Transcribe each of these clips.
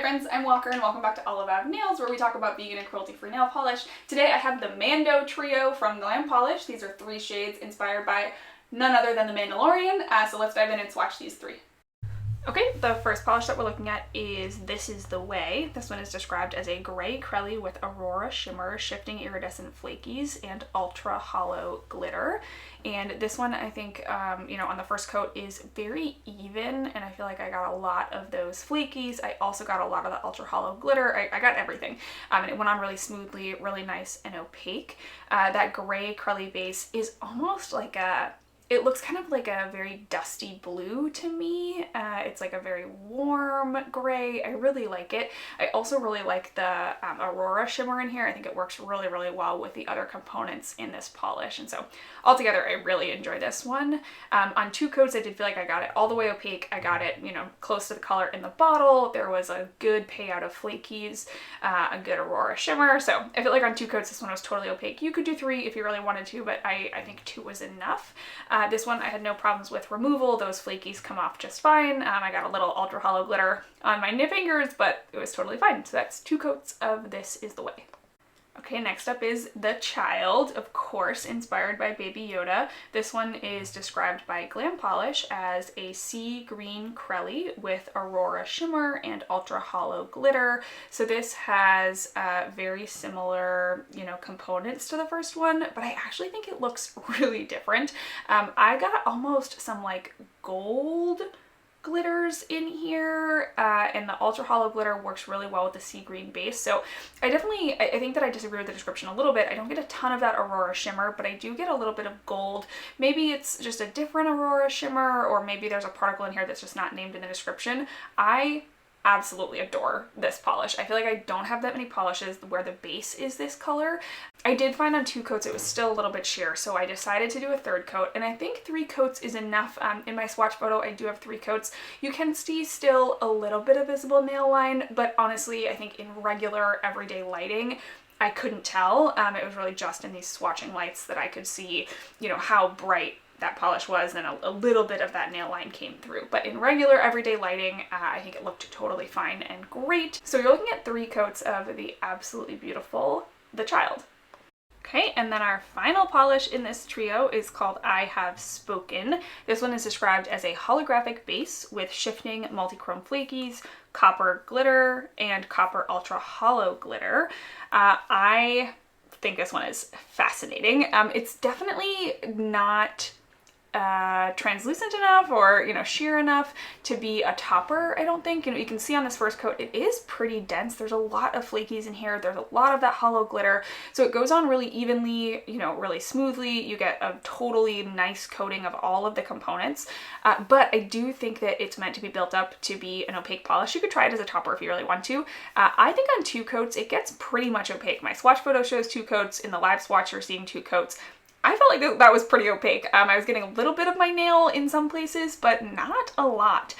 friends, I'm Walker and welcome back to All About Nails, where we talk about vegan and cruelty-free nail polish. Today I have the Mando trio from Glam Polish. These are 3 shades inspired by none other than the Mandalorian, so let's dive in and swatch these 3. Okay, the first polish that we're looking at is This Is the Way. This one is described as a gray crelly with aurora shimmer, shifting iridescent flakies, and ultra hollow glitter. And this one, I think, on the first coat is very even, and I feel like I got a lot of those flakies. I also got a lot of the ultra hollow glitter. I got everything. And it went on really smoothly, really nice and opaque. That gray crelly base is almost like it looks kind of like a very dusty blue to me. It's like a very warm gray. I really like it. I also really like the aurora shimmer in here. I think it works really, really well with the other components in this polish. And so altogether, I really enjoy this one. On 2 coats, I did feel like I got it all the way opaque. I got it, close to the color in the bottle. There was a good payout of flakies, a good aurora shimmer. So I feel like on 2 coats, this one was totally opaque. You could do 3 if you really wanted to, but I think 2 was enough. This one I had no problems with removal. Those flakies come off just fine. I got a little ultra hollow glitter on my fingers, but it was totally fine. So that's 2 coats of This Is the Way. Okay, next up is The Child, of course, inspired by Baby Yoda. This one is described by Glam Polish as a sea green crelly with aurora shimmer and ultra hollow glitter. So this has very similar, components to the first one, but I actually think it looks really different. I got almost some like gold glitters in here, and the ultra hollow glitter works really well with the sea green base. So I think that I disagree with the description a little bit. I don't get a ton of that aurora shimmer, but I do get a little bit of gold. Maybe it's just a different aurora shimmer, or maybe there's a particle in here that's just not named in the description. I absolutely adore this polish. I feel like I don't have that many polishes where the base is this color. I did find on 2 coats it was still a little bit sheer, so I decided to do a 3rd coat, and I think 3 coats is enough. In my swatch photo, I do have 3 coats. You can see still a little bit of visible nail line, but honestly, I think in regular everyday lighting, I couldn't tell. It was really just in these swatching lights that I could see, how bright that polish was, and a little bit of that nail line came through. But in regular everyday lighting, I think it looked totally fine and great. So you're looking at 3 coats of the absolutely beautiful The Child. Okay, and then our final polish in this trio is called I Have Spoken. This one is described as a holographic base with shifting multi-chrome flakies, copper glitter, and copper ultra hollow glitter. I think this one is fascinating. It's definitely not translucent enough or sheer enough to be a topper, I don't think. You can see on this first coat it is pretty dense. There's a lot of flakies in here. There's a lot of that hollow glitter, so it goes on really evenly, really smoothly. You get a totally nice coating of all of the components, but I do think that it's meant to be built up to be an opaque polish. You could try it as a topper if you really want to. I think on 2 coats it gets pretty much opaque. My swatch photo shows 2 coats. In the live swatch you're seeing 2 coats. I felt like that was pretty opaque. I was getting a little bit of my nail in some places, but not a lot.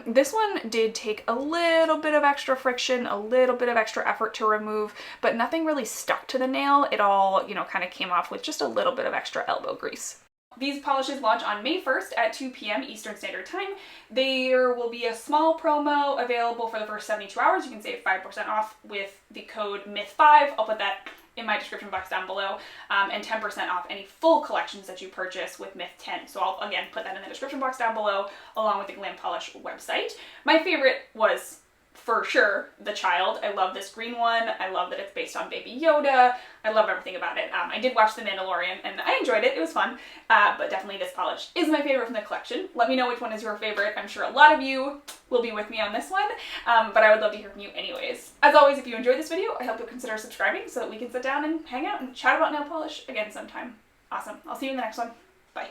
This one did take a little bit of extra friction, a little bit of extra effort to remove, but nothing really stuck to the nail. It all, kind of came off with just a little bit of extra elbow grease. These polishes launch on May 1st at 2 p.m. Eastern Standard Time. There will be a small promo available for the first 72 hours. You can save 5% off with the code MYTH5. I'll put that in my description box down below, and 10% off any full collections that you purchase with MYTH10. So I'll, again, put that in the description box down below, along with the Glam Polish website. My favorite was, for sure, The Child. I love this green one. I love that it's based on Baby Yoda. I love everything about it. I did watch The Mandalorian, and I enjoyed it. It was fun, but definitely this polish is my favorite from the collection. Let me know which one is your favorite. I'm sure a lot of you will be with me on this one, but I would love to hear from you anyways. As always, if you enjoyed this video, I hope you'll consider subscribing so that we can sit down and hang out and chat about nail polish again sometime. Awesome. I'll see you in the next one. Bye.